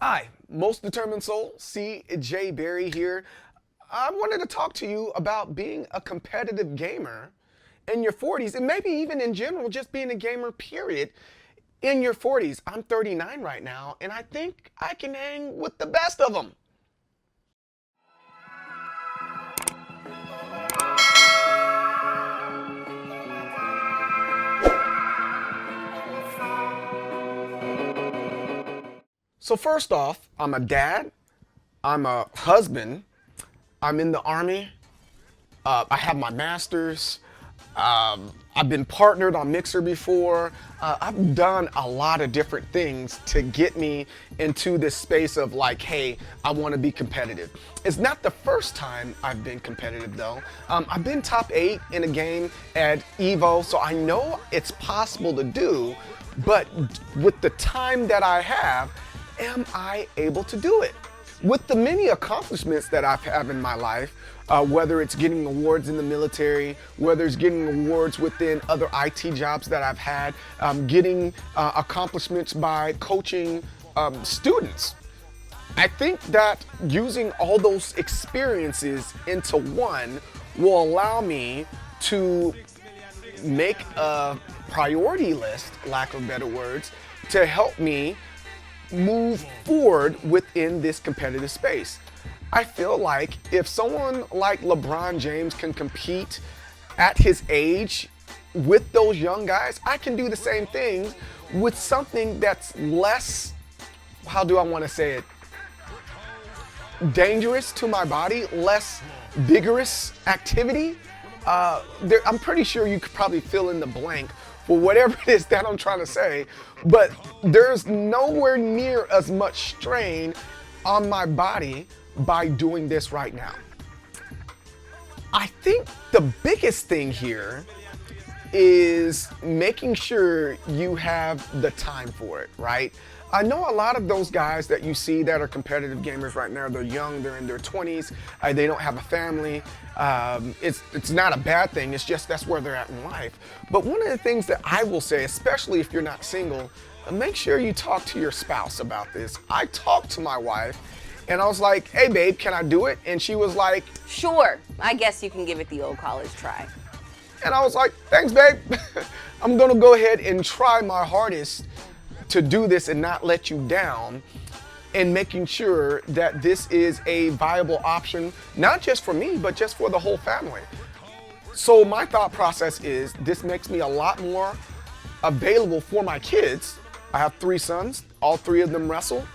Hi, Most Determined Soul, C.J. Berry here. I wanted to talk to you about being a competitive gamer in your 40s, and maybe even in general, just being a gamer, period, in your 40s. I'm 39 right now, and I think I can hang with the best of them. So, first off, I'm a dad, I'm a husband, I'm in the Army, I have my master's. I've been partnered on Mixer before. I've done a lot of different things to get me into this space of like, hey, I want to be competitive. It's not the first time I've been competitive though. I've been top 8 in a game at Evo, so I know it's possible to do, but with the time that I have, am I able to do it? With the many accomplishments that I've had in my life, whether it's getting awards in the military, whether it's getting awards within other IT jobs that I've had, getting accomplishments by coaching students. I think that using all those experiences into one will allow me to make a priority list, lack of better words, to help me move forward within this competitive space. I feel like if someone like LeBron James can compete at his age with those young guys, I can do the same thing with something that's less, how do I want to say it, dangerous to my body, less vigorous activity. I'm pretty sure you could probably fill in the blank for whatever it is that I'm trying to say, but there's nowhere near as much strain on my body by doing this right now. I think the biggest thing here is making sure you have the time for it, right? I know a lot of those guys that you see that are competitive gamers right now, they're young, they're in their 20s, they don't have a family. It's not a bad thing, it's just that's where they're at in life. But one of the things that I will say, especially if you're not single, make sure you talk to your spouse about this. I talked to my wife and I was like, hey babe, can I do it? And she was like, sure, I guess you can give it the old college try. And I was like, thanks babe. I'm gonna go ahead and try my hardest to do this and not let you down, and making sure that this is a viable option, not just for me, but just for the whole family. So my thought process is this makes me a lot more available for my kids. I have 3 sons, all 3 of them wrestle.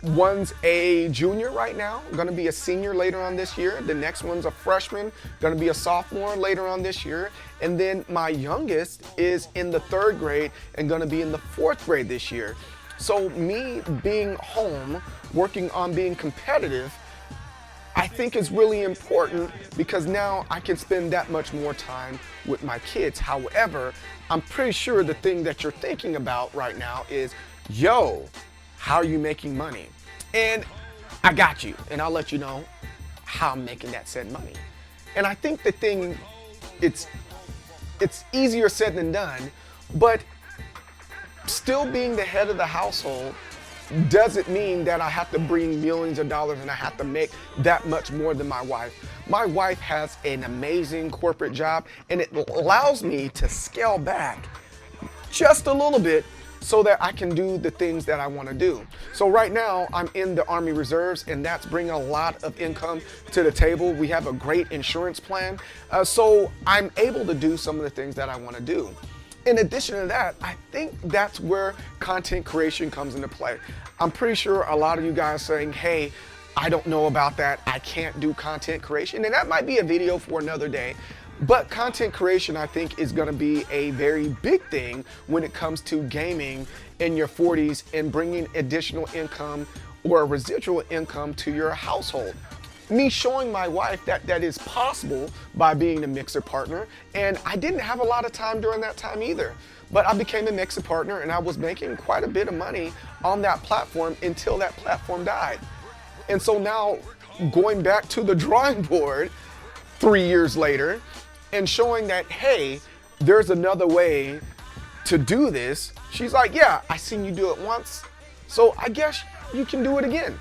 One's a junior right now, gonna be a senior later on this year. The next one's a freshman, gonna be a sophomore later on this year. And then my youngest is in the 3rd grade and gonna be in the 4th grade this year. So me being home, working on being competitive, I think is really important because now I can spend that much more time with my kids. However, I'm pretty sure the thing that you're thinking about right now is, yo, how are you making money? And I got you, and I'll let you know how I'm making that said money. And I think the thing, it's easier said than done, but still being the head of the household doesn't mean that I have to bring millions of dollars and I have to make that much more than my wife. My wife has an amazing corporate job, and it allows me to scale back just a little bit so that I can do the things that I want to do. So right now I'm in the Army Reserves, and that's bringing a lot of income to the table. We have a great insurance plan. So I'm able to do some of the things that I want to do. In addition to that, I think that's where content creation comes into play. I'm pretty sure a lot of you guys saying, hey, I don't know about that, I can't do content creation, and that might be a video for another day. But content creation, I think, is gonna be a very big thing when it comes to gaming in your 40s and bringing additional income or a residual income to your household. Me showing my wife that that is possible by being a Mixer partner, and I didn't have a lot of time during that time either. But I became a Mixer partner and I was making quite a bit of money on that platform until that platform died. And so now going back to the drawing board 3 years later, and showing that, hey, there's another way to do this. She's like, yeah, I seen you do it once. So I guess you can do it again.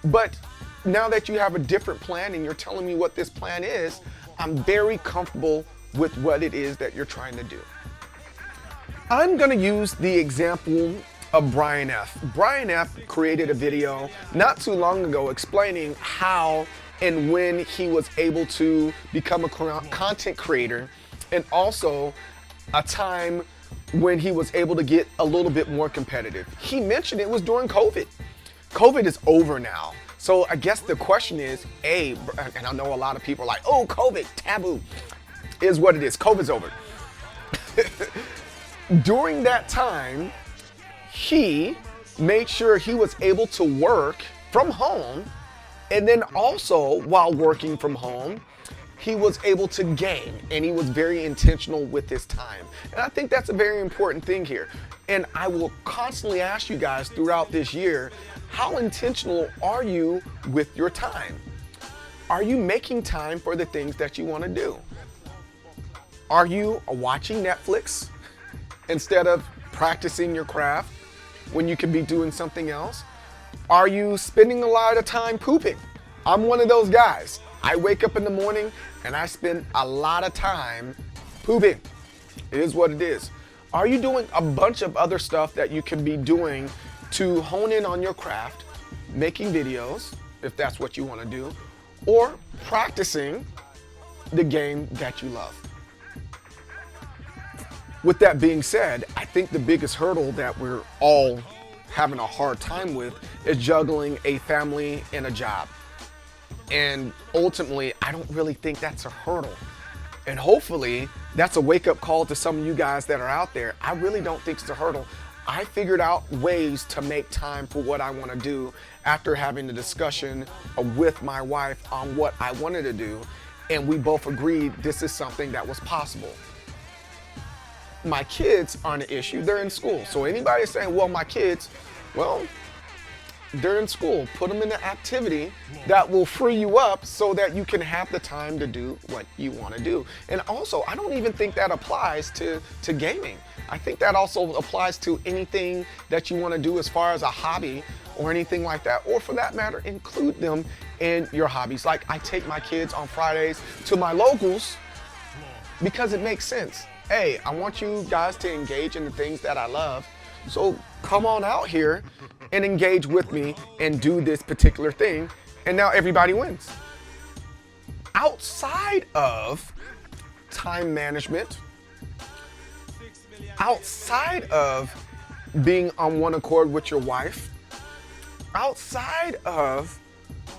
But now that you have a different plan and you're telling me what this plan is, I'm very comfortable with what it is that you're trying to do. I'm gonna use the example of Brian F. Brian F. created a video not too long ago explaining how and when he was able to become a content creator, and also a time when he was able to get a little bit more competitive. He mentioned it was during COVID. COVID is over now. So I guess the question is, and I know a lot of people are like, oh, COVID, taboo. Is what it is. COVID's over. During that time, he made sure he was able to work from home, and then also while working from home, he was able to game, and he was very intentional with his time. And I think that's a very important thing here. And I will constantly ask you guys throughout this year, how intentional are you with your time? Are you making time for the things that you want to do? Are you watching Netflix instead of practicing your craft when you could be doing something else? Are you spending a lot of time pooping? I'm one of those guys. I wake up in the morning and I spend a lot of time pooping. It is what it is. Are you doing a bunch of other stuff that you can be doing to hone in on your craft, making videos, if that's what you want to do, or practicing the game that you love? With that being said, I think the biggest hurdle that we're all having a hard time with is juggling a family and a job. And ultimately, I don't really think that's a hurdle. And hopefully, that's a wake-up call to some of you guys that are out there. I really don't think it's a hurdle. I figured out ways to make time for what I want to do after having a discussion with my wife on what I wanted to do. And we both agreed this is something that was possible. My kids aren't an issue. They're in school. So anybody saying, well, my kids, well, they're in school. Put them in an activity that will free you up so that you can have the time to do what you want to do. And also, I don't even think that applies to gaming. I think that also applies to anything that you want to do as far as a hobby or anything like that, or for that matter, include them in your hobbies. Like I take my kids on Fridays to my locals because it makes sense. Hey, I want you guys to engage in the things that I love. So come on out here and engage with me and do this particular thing. And now everybody wins. Outside of time management, outside of being on one accord with your wife, outside of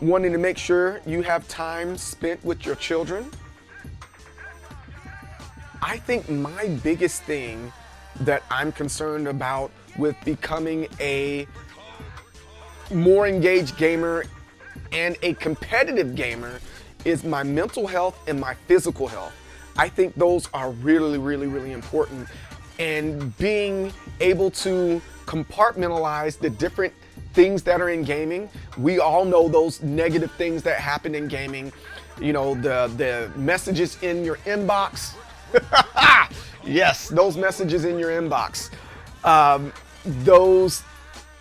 wanting to make sure you have time spent with your children, I think my biggest thing that I'm concerned about with becoming a more engaged gamer and a competitive gamer is my mental health and my physical health. I think those are really, really, really important. And being able to compartmentalize the different things that are in gaming, we all know those negative things that happen in gaming. You know, the messages in your inbox. Yes, those messages in your inbox. Those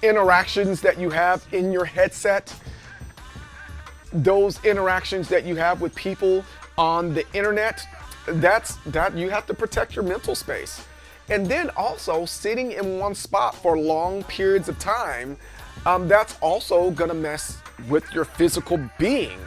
interactions that you have in your headset. Those interactions that you have with people on the internet. That you have to protect your mental space. And then also sitting in one spot for long periods of time, that's also gonna mess with your physical being.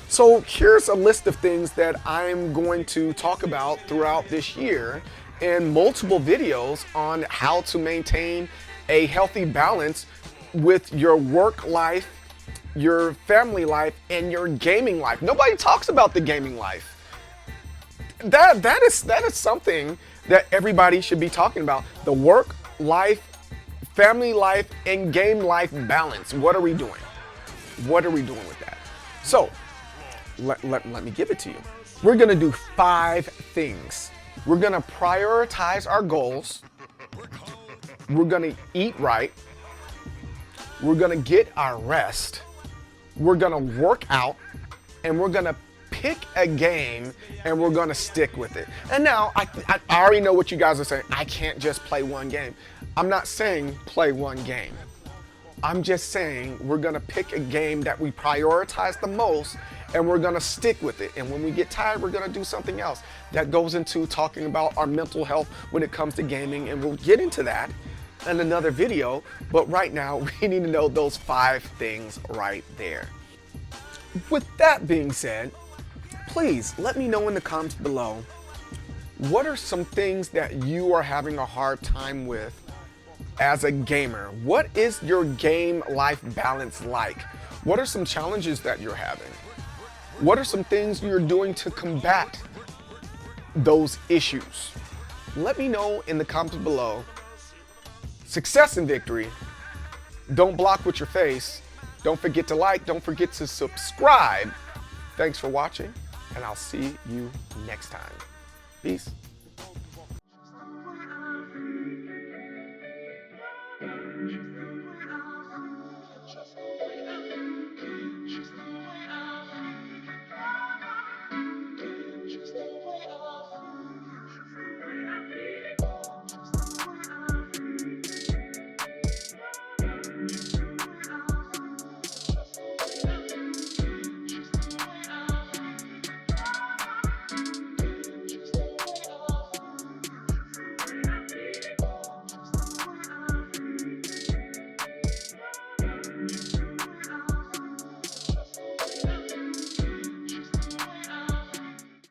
So here's a list of things that I'm going to talk about throughout this year in multiple videos on how to maintain a healthy balance with your work life, your family life, and your gaming life. Nobody talks about the gaming life. That is something that everybody should be talking about. The work life, family life, and game life balance. What are we doing? What are we doing with that? So let me give it to you. We're gonna do 5 things. We're gonna prioritize our goals. We're gonna eat right. We're gonna get our rest. We're gonna work out, and we're gonna pick a game, and we're gonna stick with it. And now, I already know what you guys are saying. I can't just play one game. I'm not saying play one game. I'm just saying we're gonna pick a game that we prioritize the most and we're gonna stick with it. And when we get tired, we're gonna do something else. That goes into talking about our mental health when it comes to gaming, and we'll get into that in another video. But right now, we need to know those 5 things right there. With that being said, please let me know in the comments below, what are some things that you are having a hard time with as a gamer? What is your game life balance like? What are some challenges that you're having? What are some things you're doing to combat those issues? Let me know in the comments below. Success and victory. Don't block with your face. Don't forget to like. Don't forget to subscribe. Thanks for watching, and I'll see you next time. Peace.